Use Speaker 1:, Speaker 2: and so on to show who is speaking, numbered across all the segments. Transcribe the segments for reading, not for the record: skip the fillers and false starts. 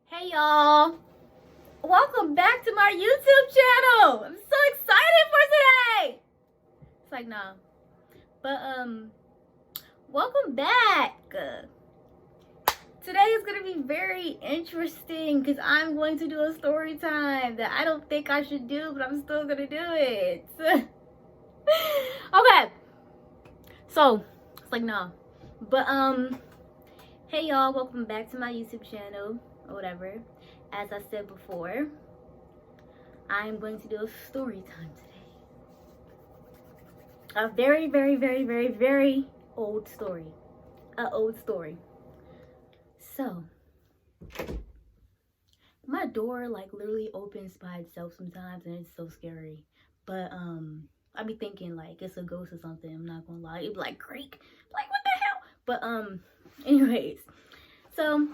Speaker 1: Hey y'all, welcome back to my YouTube channel. I'm so excited for today. It's like nah, but welcome back. Today is gonna be very interesting because I'm going to do a story time that I don't think I should do, but I'm still gonna do it. Okay, so it's like nah, but hey y'all, welcome back to my YouTube channel or whatever. As I said before, I'm going to do a story time today. A very, very, very, very, very old story. An old story. So, my door like literally opens by itself sometimes and it's so scary. But I be thinking like it's a ghost or something. I'm not gonna lie. It'd be like creak. Like what the hell? But anyways. So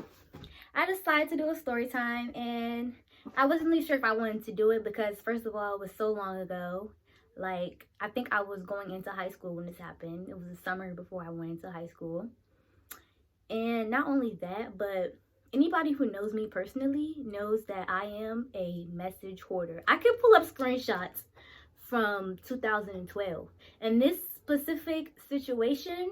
Speaker 1: I decided to do a story time and I wasn't really sure if I wanted to do it because first of all, it was so long ago. Like, I think I was going into high school when this happened. It was the summer before I went into high school. And not only that, but anybody who knows me personally knows that I am a message hoarder. I could pull up screenshots from 2012. And this specific situation,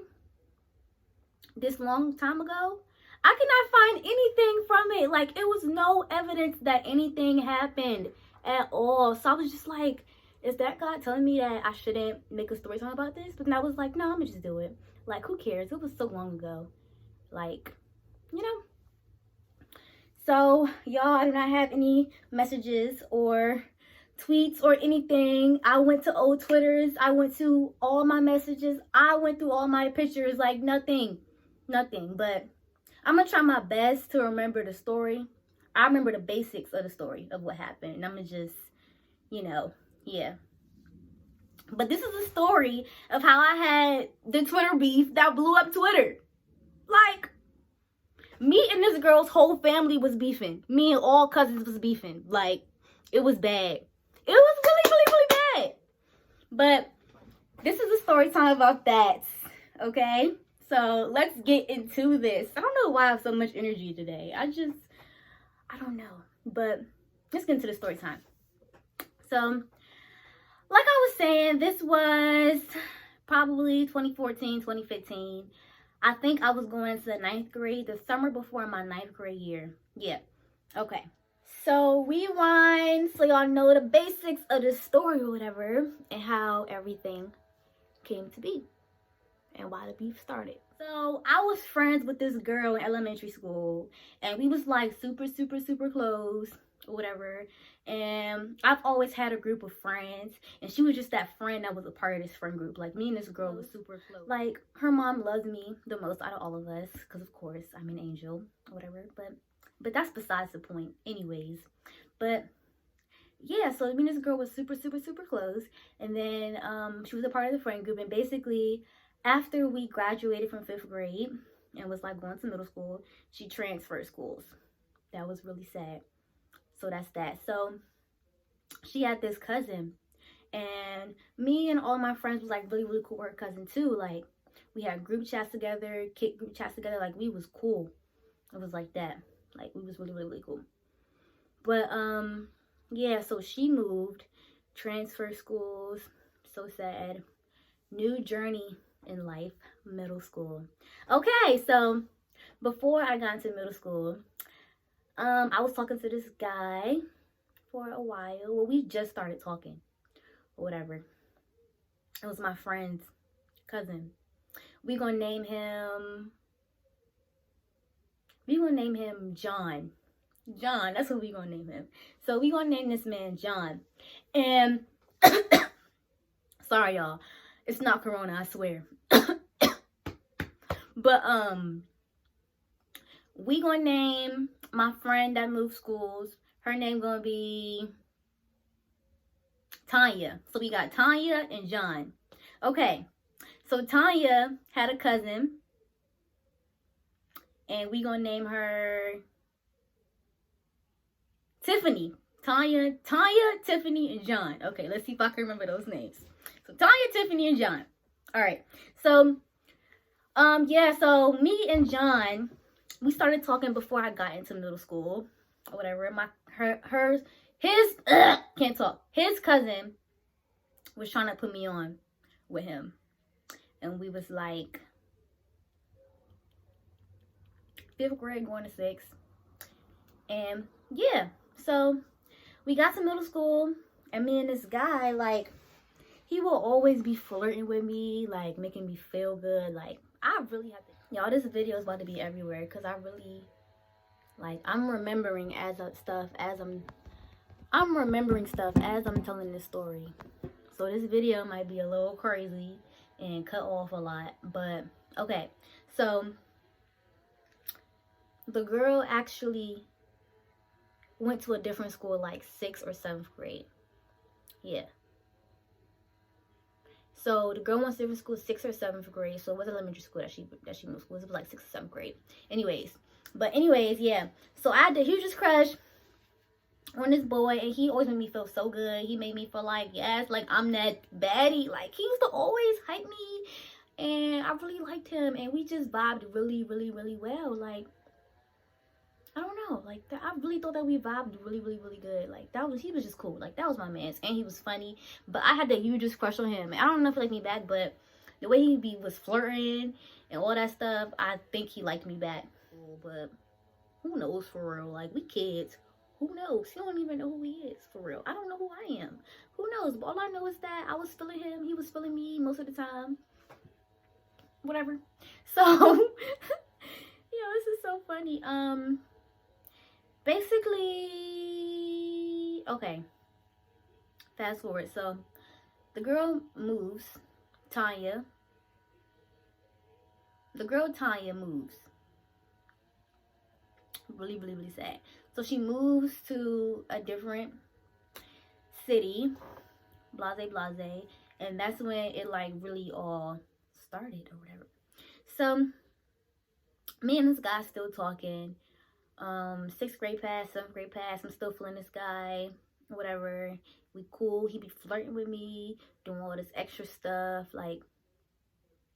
Speaker 1: this long time ago, I could not find anything from it. Like, it was no evidence that anything happened at all. So I was just like, is that God telling me that I shouldn't make a story time about this? But then I was like, no, I'm gonna just do it. Like, who cares? It was so long ago. Like, you know. So, y'all, I do not have any messages or tweets or anything. I went to old Twitters. I went to all my messages. I went through all my pictures. Like, nothing. But I'm gonna try my best to remember the story. I remember the basics of the story of what happened. And I'm gonna just, yeah. But this is a story of how I had the Twitter beef that blew up Twitter. Like, me and this girl's whole family was beefing. Me and all cousins was beefing. Like, it was bad. It was really, really, really bad. But this is a story time about that. Okay? So let's get into this. I don't know why I have so much energy today. I don't know. But let's get into the story time. So, like I was saying, this was probably 2014, 2015. I think I was going into the 9th grade, the summer before my 9th grade year. Yeah. Okay. So rewind so y'all know the basics of the story or whatever and how everything came to be. And why the beef started. So I was friends with this girl in elementary school and we was like super, super, super close or whatever. And I've always had a group of friends and she was just that friend that was a part of this friend group. Like, me and this girl was super close. Like, her mom loved me the most out of all of us because of course I'm an angel or whatever. But that's besides the point anyways. But yeah, so me and this girl was super, super, super close. And then she was a part of the friend group. And basically, after we graduated from 5th grade and was like going to middle school, she transferred schools. That was really sad. So that's that. So she had this cousin and me and all my friends was like really, really cool with her cousin too. Like, we had group chats together, kid group chats together. Like, we was cool. It was like that. Like, we was really, really, really cool. But yeah, so she moved, transferred schools. So sad. New journey in life, middle school. Okay, so before I got into middle school, I was talking to this guy for a while. Well, we just started talking or whatever. It was my friend's cousin. We gonna name him John. John, that's what we gonna name him. So we gonna name this man John. And sorry y'all, it's not corona, I swear. But we gonna name my friend that moved schools, her name gonna be Tanya. So we got Tanya and John. Okay, so Tanya had a cousin and we gonna name her Tiffany. Tanya, Tiffany, and John. Okay, let's see if I can remember those names. So Tanya, Tiffany, and John. All right. So, yeah. So me and John, we started talking before I got into middle school. or whatever. His can't talk. His cousin was trying to put me on with him, and we was like 5th grade going to 6th, and yeah, so we got to middle school, and me and this guy, like, he will always be flirting with me, like making me feel good. Like, I really have to, y'all, this video is about to be everywhere because I really, like, I'm remembering stuff as I'm remembering stuff as I'm telling this story. So this video might be a little crazy and cut off a lot, but okay. So the girl actually went to a different school, like 6th or 7th grade. Yeah. So the girl went to different school, 6th or 7th grade. So it was elementary school that she moved to. It was like 6th or 7th grade. Anyways, yeah. So I had the hugest crush on this boy, and he always made me feel so good. He made me feel like, yes, like I'm that baddie. Like, he used to always hype me, and I really liked him, and we just vibed really, really, really well. Like, I don't know, like, I really thought that we vibed really, really, really good. Like, he was just cool. Like, that was my man, and he was funny. But I had the hugest crush on him. I don't know if he liked me back, but the way he was flirting and all that stuff, I think he liked me back. But who knows, for real? Like, we kids. Who knows? He don't even know who he is, for real. I don't know who I am. Who knows? But all I know is that I was feeling him. He was feeling me most of the time. Whatever. So, this is so funny. Basically, okay, fast forward. So the girl moves, Tanya. The girl Tanya moves. Really, really, really sad. So she moves to a different city, blase, and that's when it, like, really all started or whatever. So me and this guy still talking. 6th grade pass, 7th grade pass, I'm still feeling this guy, whatever. We cool. He be flirting with me, doing all this extra stuff, like,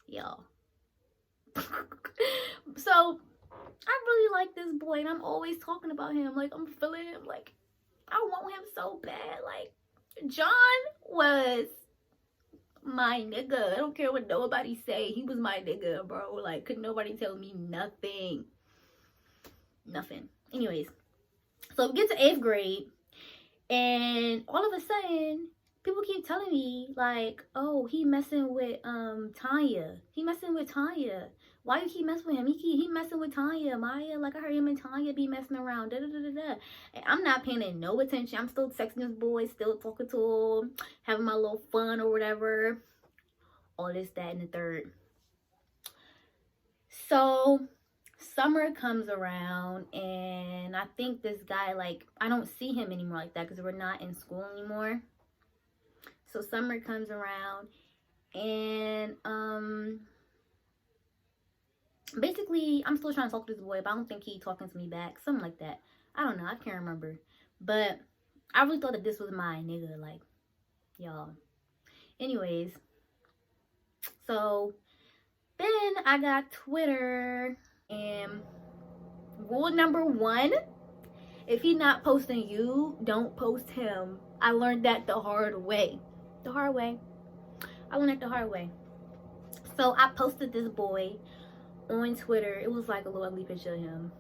Speaker 1: y'all. So I really like this boy, and I'm always talking about him. Like, I'm feeling him. Like, I want him so bad. Like, John was my nigga. I don't care what nobody say. He was my nigga, bro. Like, could nobody tell me nothing. Nothing. Anyways, so we get to 8th grade, and all of a sudden, people keep telling me, like, oh, he messing with Tanya. He messing with Tanya. Why you keep messing with him? He messing with Tanya, Maya. Like, I heard him and Tanya be messing around. Da da da da da. And I'm not paying no attention. I'm still texting this boy, still talking to him, having my little fun or whatever. All this, that, and the third. So summer comes around, and I think this guy, like, I don't see him anymore like that because we're not in school anymore. So summer comes around, and basically I'm still trying to talk to this boy, but I don't think he's talking to me back, something like that. I don't know, I can't remember, but I really thought that this was my nigga, like, y'all. Anyways, so then I got Twitter. And rule number 1, if he not posting you, don't post him. I learned that the hard way. I learned that the hard way. So I posted this boy on Twitter. It was like a little ugly picture of him.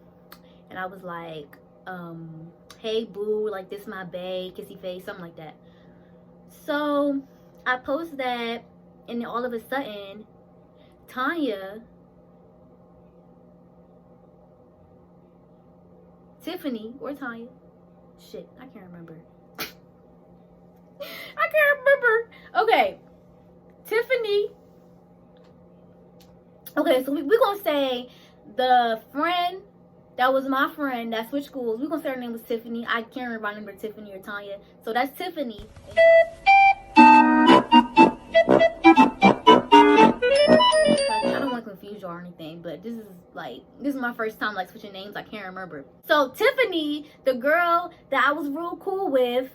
Speaker 1: And I was like, hey boo, like, this my bae, kissy face, something like that. So I post that, and then all of a sudden, Tiffany or Tanya, shit, I can't remember. Okay, Tiffany. Okay, so we're gonna say the friend that was my friend that switched schools. We're gonna say her name was Tiffany. I can't remember Tiffany or Tanya. So that's Tiffany. I don't want to confuse you or anything, but this is my first time, like, switching names. I can't remember. So Tiffany, the girl that I was real cool with,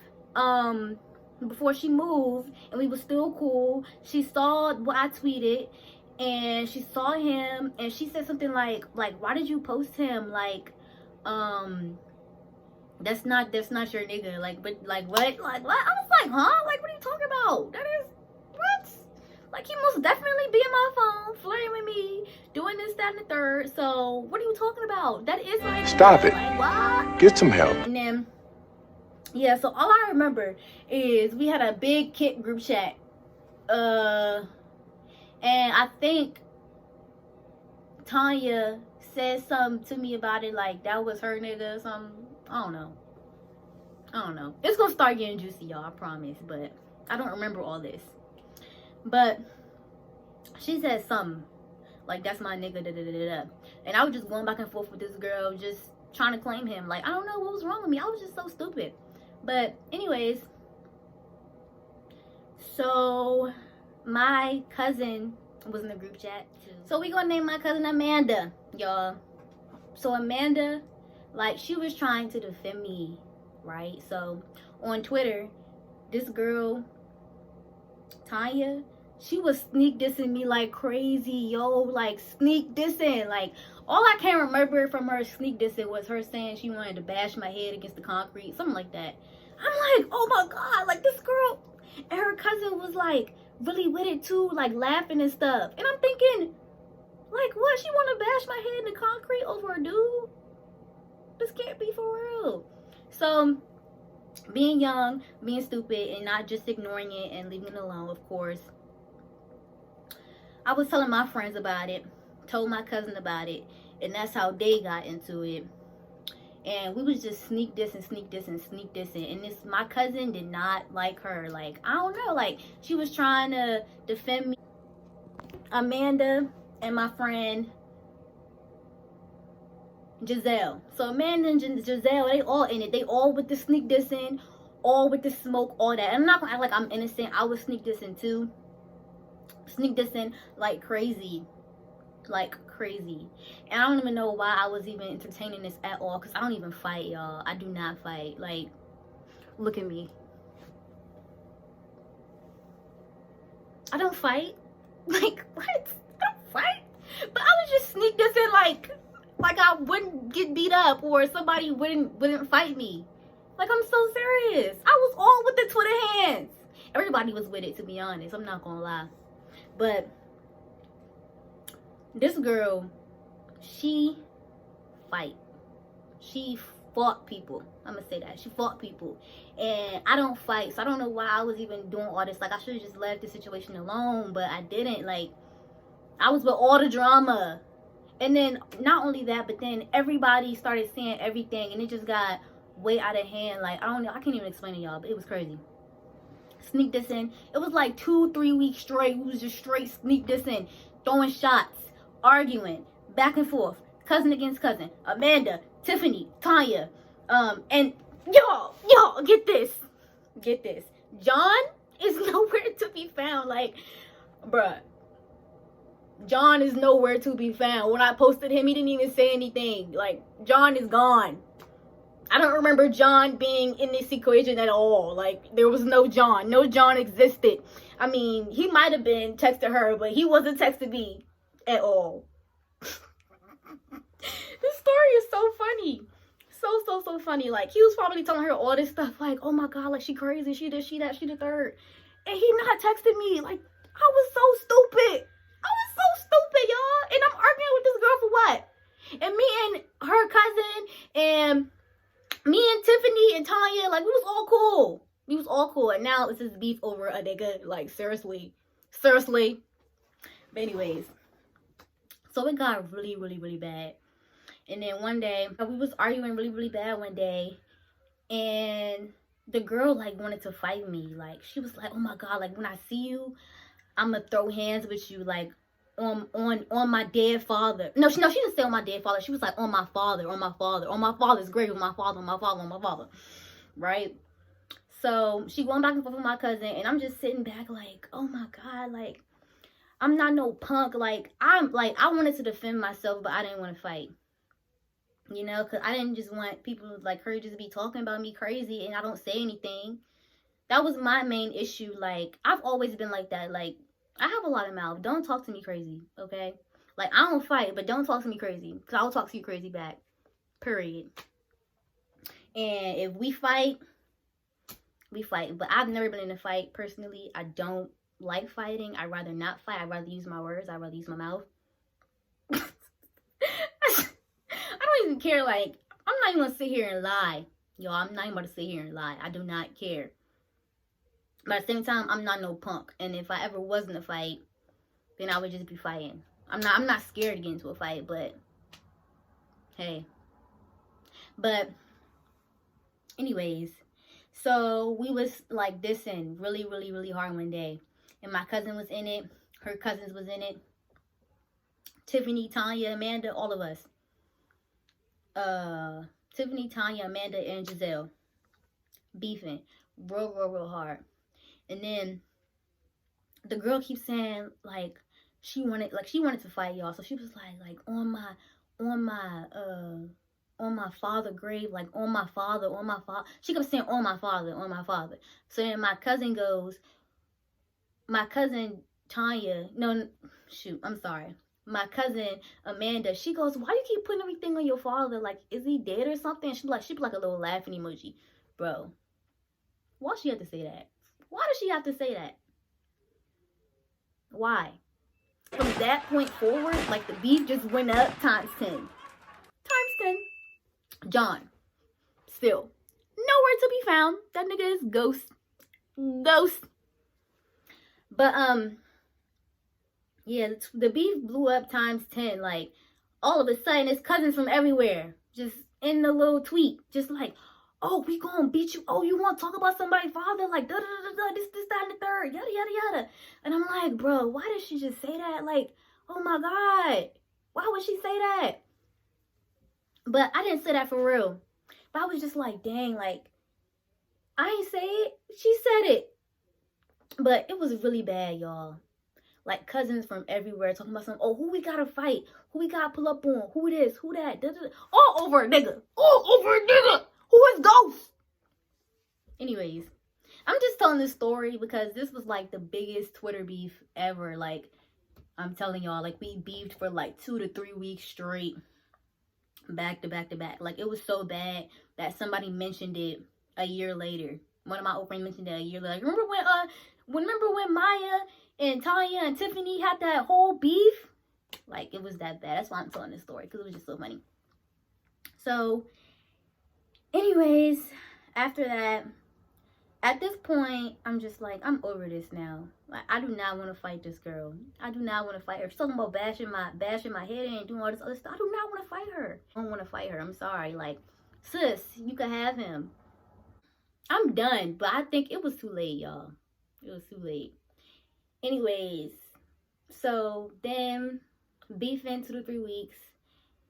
Speaker 1: before she moved, and we were still cool, she saw what I tweeted, and she saw him, and she said something like, why did you post him? Like, That's not your nigga. Like, but like what? Like what? I was like, huh? Like, what are you talking about? That is what? Like, he most definitely be in my phone, flirting with me, doing this, that, and the third. So what are you talking about? That is my nigga.
Speaker 2: Stop it.
Speaker 1: Like, what?
Speaker 2: Get some help.
Speaker 1: And then yeah, so all I remember is we had a big kid group chat. And I think Tanya said something to me about it, like that was her nigga or something. I don't know. It's gonna start getting juicy, y'all, I promise. But I don't remember all this. But she said something like, that's my nigga, da da da da. And I was just going back and forth with this girl, just trying to claim him. Like, I don't know what was wrong with me. I was just so stupid. But anyways, so my cousin was in the group chat too. So we gonna name my cousin Amanda, y'all. So Amanda, like, she was trying to defend me, right? So on Twitter, this girl Tanya, she was sneak dissing me like crazy, yo. Like, sneak dissing. Like, all I can remember from her sneak dissing was her saying she wanted to bash my head against the concrete, something like that. I'm like, oh my god, like, this girl and her cousin was like really with it too, like laughing and stuff. And I'm thinking, like, what? She want to bash my head in the concrete over a dude? This can't be for real. So, being young, being stupid, and not just ignoring it and leaving it alone, of course, I was telling my friends about it, told my cousin about it, and that's how they got into it. And we was just sneak dissing. And this, my cousin did not like her. Like, I don't know, like, she was trying to defend me. Amanda and my friend Giselle. So Amanda and Giselle, they all in it. They all with the sneak dissing, all with the smoke, all that. And I'm not gonna act like I'm innocent. I was sneak dissing too. Sneak dissing like crazy. Like crazy. And I don't even know why I was even entertaining this at all, because I don't even fight, y'all. I do not fight. Like, look at me. I don't fight. Like, what? I don't fight? But I was just sneak dissing like I wouldn't get beat up or somebody wouldn't fight me. Like, I'm so serious. I was all with the Twitter hands. Everybody was with it, to be honest. I'm not gonna lie. But this girl, she fight. She fought people. I'm gonna say that. She fought people. And I don't fight, so I don't know why I was even doing all this. Like, I should have just left the situation alone, but I didn't. Like, I was with all the drama. And then, not only that, but then everybody started saying everything, and it just got way out of hand. Like, I don't know. I can't even explain to y'all, but it was crazy. Sneak dissing. It was like 2-3 weeks straight. We was just straight sneak dissing, throwing shots, arguing, back and forth, cousin against cousin, Amanda, Tiffany, Tanya, and y'all, get this, John is nowhere to be found. Like, bruh, John is nowhere to be found. When I posted him, he didn't even say anything. Like, John is gone. I don't remember John being in this equation at all. Like, there was no John. No John existed. I mean, he might have been texting her, but he wasn't texting me at all. This story is so funny. So funny. Like, he was probably telling her all this stuff. Like, oh my God, like, she crazy. She this, she that, she the third. And he not texting me. Like, I was so stupid. Y'all. And I'm arguing with this girl for what? And me and her cousin and me and Tiffany and Tanya, like, we was all cool. And now it's this beef over a nigga. Like, seriously. But anyways, so it got really bad. And then one day, we was arguing really bad one day. And the girl, like, wanted to fight me. Like, she was like, oh my God, like, when I see you, I'm gonna throw hands with you, like, on my dead father. No, she didn't say on my dead father. She was like, on my father, on my father's grave, on my father, right? So she going back and forth with my cousin, and I'm just sitting back like, oh my God, like, I'm not no punk. Like, I wanted to defend myself, but I didn't want to fight. You know, because I didn't just want people like her just be talking about me crazy and I don't say anything. That was my main issue. Like, I've always been like that. Like, I have a lot of mouth. Don't talk to me crazy, okay? Like, I don't fight, but don't talk to me crazy, because I will talk to you crazy back. Period. And if we fight, we fight. But I've never been in a fight personally. I don't like fighting. I'd rather not fight. I'd rather use my words. I'd rather use my mouth. I don't even care. Like, I'm not even gonna sit here and lie. Y'all, I'm not even about to sit here and lie. I do not care. But at the same time, I'm not no punk. And if I ever was in a fight, then I would just be fighting. I'm not scared to get into a fight, but hey. But anyways, so we was like dissing really, really, really hard one day. And my cousin was in it. Her cousins was in it. Tiffany, Tanya, Amanda, all of us. Tiffany, Tanya, Amanda, and Giselle beefing real hard. And then the girl keeps saying like she wanted to fight, y'all. So she was like on my father grave, like on my father. She kept saying on my father. So then my cousin Tanya, no, shoot, I'm sorry. My cousin Amanda, she goes, why you keep putting everything on your father? Like, is he dead or something? She put like a little laughing emoji. Bro, why she have to say that? Why does she have to say that? Why? From that point forward, like the beef just went up times 10. Times 10. John, still nowhere to be found. That nigga is ghost. But yeah, the beef blew up times 10. Like, all of a sudden, it's cousins from everywhere just in the little tweet, just like, oh, we gonna beat you. Oh, you want to talk about somebody's father? Like, this, that, and the third, yada. And I'm like, bro, why did she just say that? Like, oh my God, why would she say that? But I didn't say that for real. But I was just like, dang, like, I ain't say it. She said it. But it was really bad, y'all. Like, cousins from everywhere talking about something. Oh, who we gotta fight? Who we gotta pull up on? Who this? Who that? All over a nigga. Who is Ghost? Anyways, I'm just telling this story because this was like the biggest Twitter beef ever. Like, I'm telling y'all, like, we beefed for like 2 to 3 weeks straight. Back to back. Like, it was so bad that somebody mentioned it a year later. One of my old friends mentioned it a year later. Like, remember when Maya and Tanya and Tiffany had that whole beef? Like, it was that bad. That's why I'm telling this story, because it was just so funny. So, anyways, after that, at this point, I'm just like, I'm over this now. Like, I do not want to fight this girl. I do not want to fight her. She's talking about bashing my head and doing all this other stuff. I do not want to fight her. I don't want to fight her. I'm sorry. Like, sis, you can have him. I'm done, but I think it was too late, y'all. It was too late. Anyways, so then beefing 2 to 3 weeks.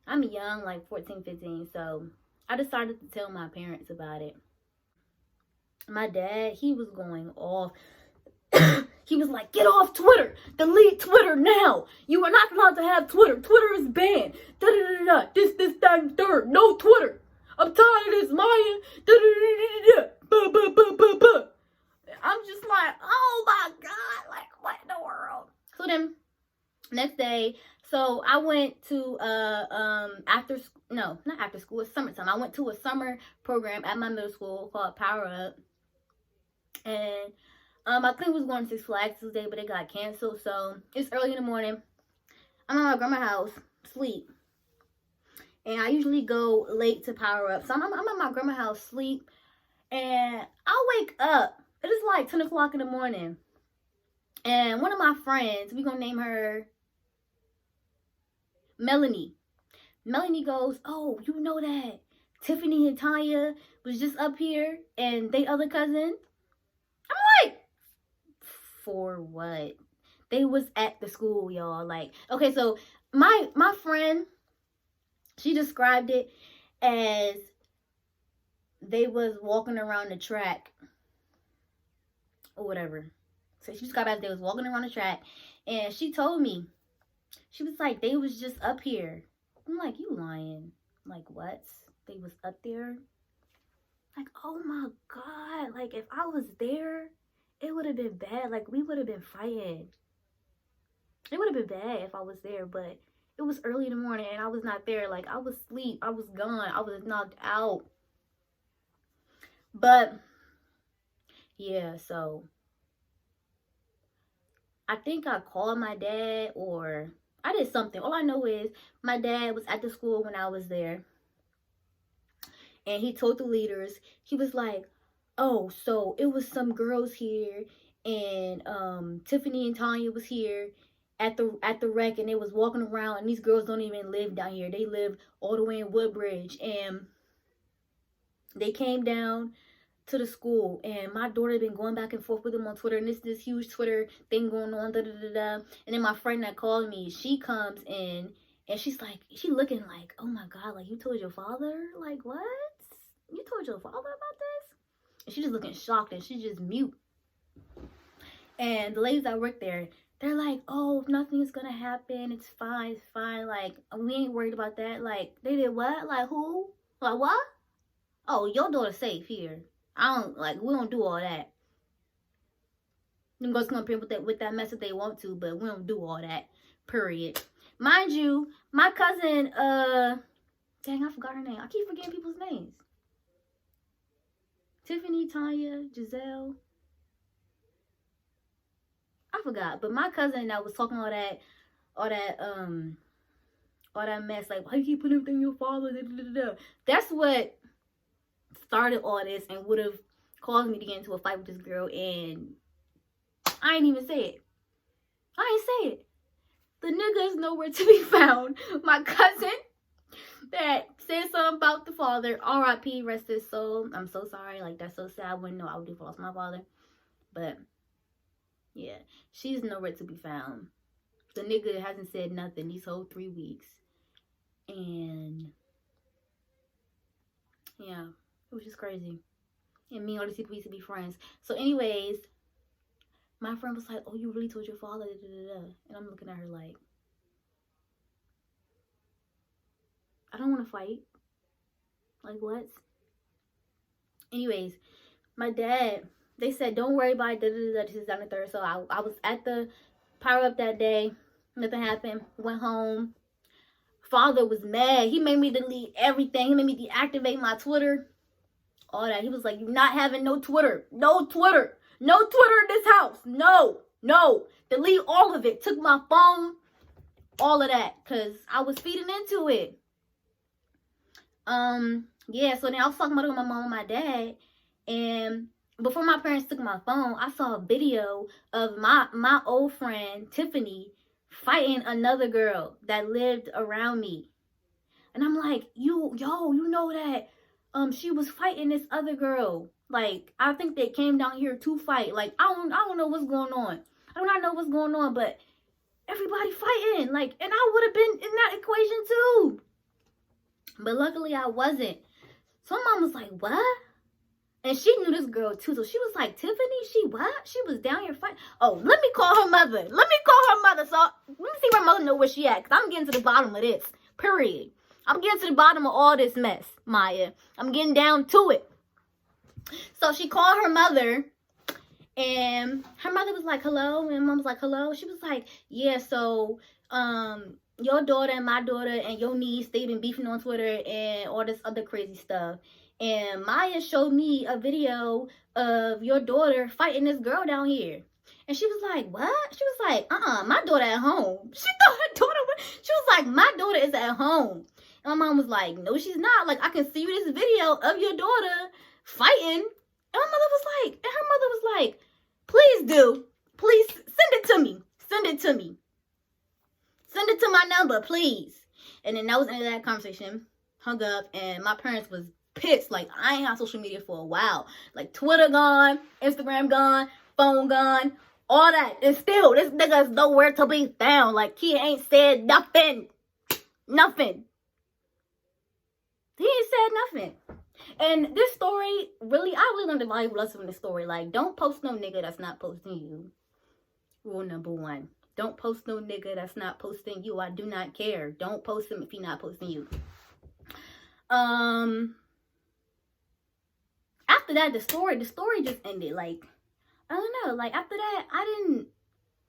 Speaker 1: I'm young, like 14, 15, so I decided to tell my parents about it. My dad, he was going off. He was like, get off Twitter. Delete Twitter now. You are not allowed to have Twitter. Twitter is banned. This, that, and third. No Twitter. I'm tired of this, Maya. I'm just like, oh my God. Like, what in the world? So then, next day, so I went to not after school, it's summertime. I went to a summer program at my middle school called Power Up. And I think we was going to Six Flags Tuesday, but it got canceled. So it's early in the morning. I'm at my grandma's house, sleep. And I usually go late to Power Up. So I'm at my grandma's house, sleep. And I wake up. It is like 10 o'clock in the morning. And one of my friends, we're going to name her Melanie. Melanie goes, oh, you know that Tiffany and Tanya was just up here and they other cousin? I'm like, for what? They was at the school, y'all. Like, okay, so my friend, she described it as they was walking around the track or whatever. So she described it as they was walking around the track, and she told me, she was like, they was just up here. I'm like, you lying. I'm like, what? They was up there? Like, oh my God. Like, if I was there, it would have been bad. Like, we would have been fighting. It would have been bad if I was there, but it was early in the morning and I was not there. Like, I was asleep. I was gone. I was knocked out. But yeah, so I think I called my dad or I did something. All I know is my dad was at the school when I was there, and he told the leaders, he was like, oh, so it was some girls here, and Tiffany and Tanya was here at the rec, and they was walking around, and these girls don't even live down here. They live all the way in Woodbridge, and they came down to the school, and my daughter been going back and forth with them on Twitter, and this huge Twitter thing going on, da da da da. And then my friend that called me, she comes in, and she's like, she looking like, oh my god, like, you told your father? Like, what? You told your father about this? And she's just looking shocked, and she's just mute. And the ladies that work there, they're like, oh, nothing's gonna happen, it's fine, like, we ain't worried about that. Like, they did what? Like, who? Like, what? Oh, your daughter's safe here. We don't do all that. Them girls come up here with that mess if they want to, but we don't do all that. Period. Mind you, my cousin, dang, I forgot her name. I keep forgetting people's names. Tiffany, Tanya, Giselle. I forgot. But my cousin that was talking all that mess, like, why you keep putting everything in your father? Da, da, da, da. That's what started all this and would have caused me to get into a fight with this girl, and I ain't even say it. I ain't say it. The nigga is nowhere to be found. My cousin that said something about the father, R.I.P. rest his soul. I'm so sorry. Like, that's so sad. I wouldn't know I would have lost my father. But yeah, she's nowhere to be found. The nigga hasn't said nothing these whole 3 weeks. And yeah, it was just crazy. And me and all these people used to be friends. So anyways, my friend was like, oh, you really told your father? Da, da, da. And I'm looking at her like, I don't want to fight. Like, what? Anyways, my dad, they said, don't worry about it. Da, da, da. This is down the third. So I was at the power up that day. Nothing happened. Went home. Father was mad. He made me delete everything. He made me deactivate my Twitter. All that. He was like, you're not having no Twitter. No Twitter. No Twitter in this house. No. Delete all of it. Took my phone. All of that. Because I was feeding into it. Yeah, so then I was talking about it with my mom and my dad. And before my parents took my phone, I saw a video of my old friend, Tiffany, fighting another girl that lived around me. And I'm like, you know that she was fighting this other girl. Like, I think they came down here to fight. Like, I don't know what's going on. I do not know what's going on, but everybody fighting. Like, and I would have been in that equation too. But luckily I wasn't. So my mom was like, what? And she knew this girl too. So she was like, Tiffany, she what? She was down here fighting. Oh, let me call her mother. So let me see my mother know where she at. Because I'm getting to the bottom of this. Period. I'm getting to the bottom of all this mess, Maya. I'm getting down to it. So she called her mother. And her mother was like, hello. And mom was like, hello. She was like, yeah, so your daughter and my daughter and your niece, they've been beefing on Twitter and all this other crazy stuff. And Maya showed me a video of your daughter fighting this girl down here. And she was like, what? She was like, my daughter at home. She thought her daughter was, she was like, my daughter is at home. And my mom was like, no, she's not. Like, I can see you this video of your daughter fighting. And her mother was like, please do. Please send it to me. Send it to my number, please. And then that was the end of that conversation. Hung up, and my parents was pissed. Like, I ain't had social media for a while. Like, Twitter gone, Instagram gone, phone gone, all that. And still, this nigga's nowhere to be found. Like, he ain't said nothing. Nothing. He ain't said nothing. And this story, really, I really learned a valuable lesson from this story. Like, don't post no nigga that's not posting you. Rule number 1. Don't post no nigga that's not posting you. I do not care. Don't post him if he not posting you. After that, the story just ended. Like, I don't know. Like, after that,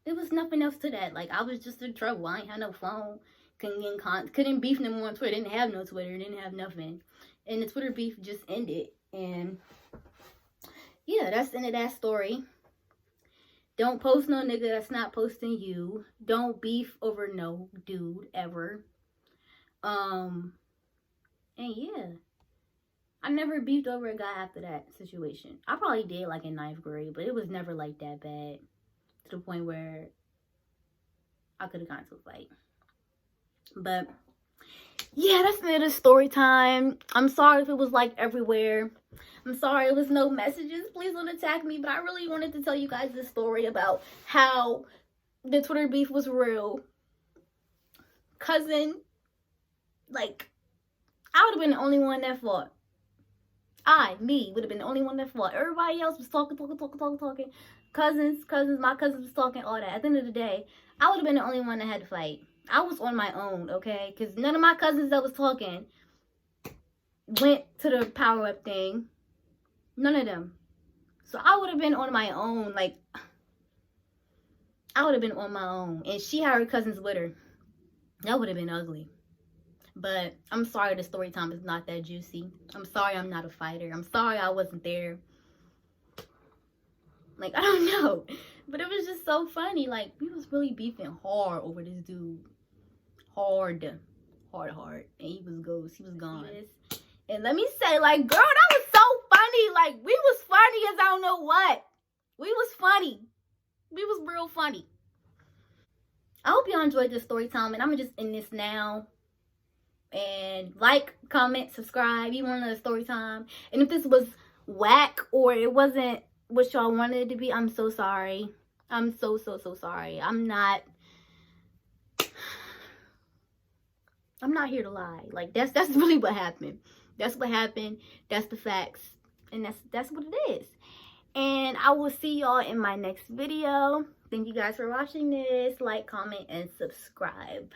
Speaker 1: there was nothing else to that. Like, I was just in trouble. I ain't had no phone. Couldn't beef no more on Twitter. Didn't have no Twitter. Didn't have nothing. And the Twitter beef just ended. And yeah, that's the end of that story. Don't post no nigga that's not posting you. Don't beef over no dude ever. Um, and yeah, I never beefed over a guy after that situation. I probably did like in ninth grade, but it was never like that bad to the point where I could have gotten to a fight. But yeah, that's the end of story time. I'm sorry if it was like everywhere. I'm sorry it was no messages. Please don't attack me. But I really wanted to tell you guys this story about how the Twitter beef was real. Cousin, like, I would have been the only one that fought. Me, would have been the only one that fought. Everybody else was talking. Cousins, my cousins was talking, all that. At the end of the day, I would have been the only one that had to fight. I was on my own, okay? Because none of my cousins that was talking went to the power up thing. None of them. So I would have been on my own. Like, I would have been on my own. And she had her cousins with her. That would have been ugly. But I'm sorry the story time is not that juicy. I'm sorry I'm not a fighter. I'm sorry I wasn't there. Like, I don't know. But it was just so funny. Like, we was really beefing hard over this dude. Hard. And he was ghost. He was gone. And let me say, like, girl, that was so funny. Like, we was funny as I don't know what. We was funny. We was real funny. I hope y'all enjoyed this story time. And I'm going to just end this now. And like, comment, subscribe. You want another story time. And if this was whack or it wasn't what y'all wanted it to be, I'm so sorry. I'm so sorry. I'm not here to lie. Like, that's really what happened. That's what happened. That's the facts. And that's what it is. And I will see y'all in my next video. Thank you guys for watching this. Like, comment, and subscribe.